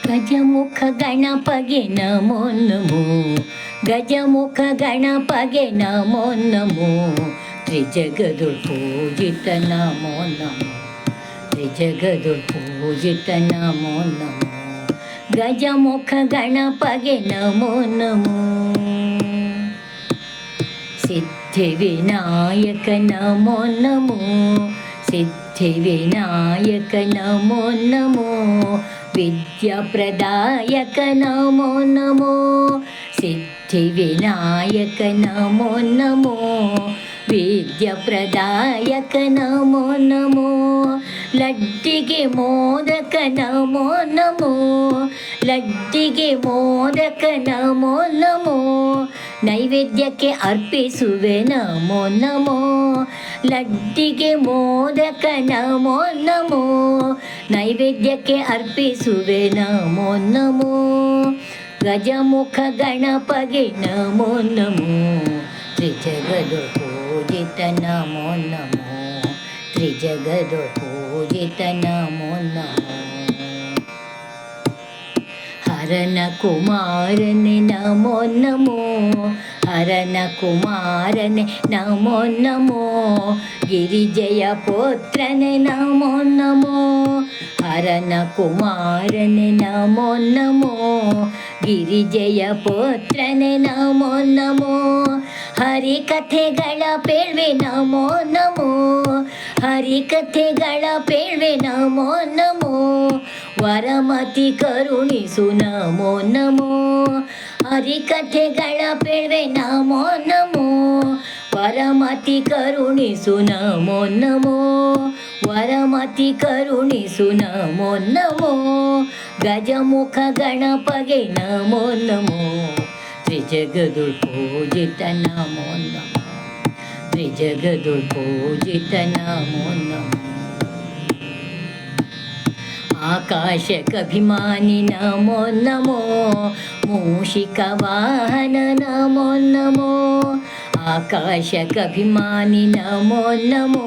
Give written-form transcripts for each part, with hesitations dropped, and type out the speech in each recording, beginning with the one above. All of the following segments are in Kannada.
ಗಜಮುಖ ಗಣಪಗೆ ನಮೋ ನಮೋ, ಗಜಮುಖ ಗಣಪಗೆ ನಮೋ ನಮೋ, ತ್ರಿಜಗದುರ್ಪೂಜಿತ ನಮೋ ನಮೋ, ತ್ರಿಜಗದುರ್ಪೂಜಿತ ನಮೋ ನಮೋ, ಗಜಮುಖ ಗಣಪಗೆ ನಮೋ ನಮೋ. ಸಿದ್ಧಿವಿನಾಯಕ ನಮೋ ನಮೋ, ಸಿದ್ಧಿವಿನಾಯಕ ನಮೋ ನಮೋ, ವಿದ್ಯಾಪ್ರದಾಯಕ ನಮೋ ನಮೋ, ಸಿದ್ಧಿವಿನಾಯಕ ನಮೋ ನಮೋ, ವಿದ್ಯಾಪ್ರದಾಯಕ ನಮೋ ನಮೋ, ಲಡ್ಡಿಗೆ ಮೋದಕ ನಮೋ ನಮೋ, ಲಡ್ಡಿಗೆ ಮೋದಕ ನಮೋ ನಮೋ, ನೈವೇದ್ಯಕ್ಕೆ ಅರ್ಪಿಸುವೆ ನಮೋ ನಮೋ, ಲಡ್ಡಿಗೆ ಮೋದಕ ನಮೋ ನಮೋ, ನೈವೇದ್ಯಕ್ಕೆ ಅರ್ಪಿಸುವೆ ನಮೋ ನಮೋ, ಗಜಮುಖ ಗಣಪಗೆ ನಮೋ ನಮೋ, ತ್ರಿಜಗದುರ್ಪೂಜಿತ ನಮೋ ನಮೋ, ತ್ರಿಜಗದುರ್ಪೂಜಿತ ನಮೋ ನಮೋ. ಹರನ ಕುಮಾರನೆ ನಮೋ ನಮೋ, ಹರನ ಕುಮಾರನೆ ನಮೋ ನಮೋ, ಗಿರಿಜಯ ಪುತ್ರನೆ ನಮೋ ನಮೋ, ಹರನ ಕುಮಾರನೆ ನಮೋ ನಮೋ, ಗಿರಿಜಯ ಪುತ್ರನೆ ನಮೋ ನಮೋ, ಹರಿಕಥೆಗಳ ಪೇಳ್ವೆ ನಮೋ ನಮೋ, ಹರಿಕಥೆಗಳ ಪೇಳ್ವೆ ನಮೋ ನಮೋ, ವರಮತಿ ಕರುಣಿಸು ನಮೋ ನಮೋ, ಹರಿಕಥೆಗಳ ಪೇಳ್ವೆ ನಮೋ ನಮೋ, ವರಮತಿ ಕರುಣಿಸು ನಮೋ ನಮೋ, ವರಮತಿ ಕರುಣಿಸು ನಮೋ ನಮೋ, ಗಜಮುಖ ಗಣಪಗೆ ನಮೋ ನಮೋ, ತ್ರಿಜಗದುರ್ಪೂಜಿತ ನಮೋ ನಮೋ, ತ್ರಿಜಗದುರ್ಪೂಜಿತ ನಮೋ ನಮೋ. ಆಕಾಶಕಭಿಮಾನಿ ನಮೋ ನಮೋ, ಮೂಷಿಕ ವಾಹನ ನಮೋ ನಮೋ, ಆಕಾಶಕಭಿಮಾನಿ ನಮೋ ನಮೋ,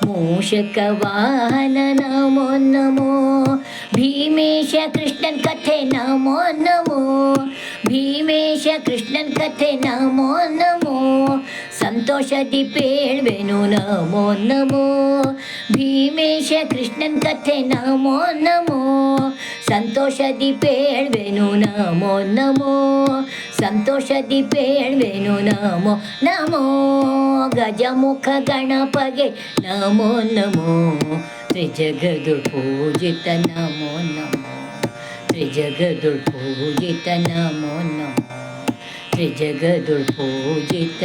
ಮೂಷಕ ವಾಹನ ನಮೋ ನಮೋ, ಭೀಮೇಶ ಕೃಷ್ಣನ್ ಕಥೆ ನಮೋ ನಮೋ, ಭೀಮೇಶ ಕೃಷ್ಣನ್ ಕಥೆ ನಮೋ ನಮೋ, ಸಂತೋಷದಿ ಪೇಳ್ವೆನು ನಮೋ ನಮೋ, ಭೀಮೇಶ ಕೃಷ್ಣನ್ ಕಥೆ ನಮೋ ನಮೋ, ಸಂತೋಷದಿ ಪೇಳ್ವೆನು ನಮೋ ನಮೋ, ಸಂತೋಷದಿ ಪೇಳ್ವೆನು ನಮೋ ನಮೋ, ಗಜಮುಖ ಗಣಪಗೆ ನಮೋ ನಮೋ, ತ್ರಿಜಗದುರ್ಪೂಜಿತ ನಮೋ ನಮೋ, ತ್ರಿಜಗದುರ್ಪೂಜಿತ ನಮೋ ನಮೋ, ತ್ರಿಜಗದುರ್ಪೂಜಿತ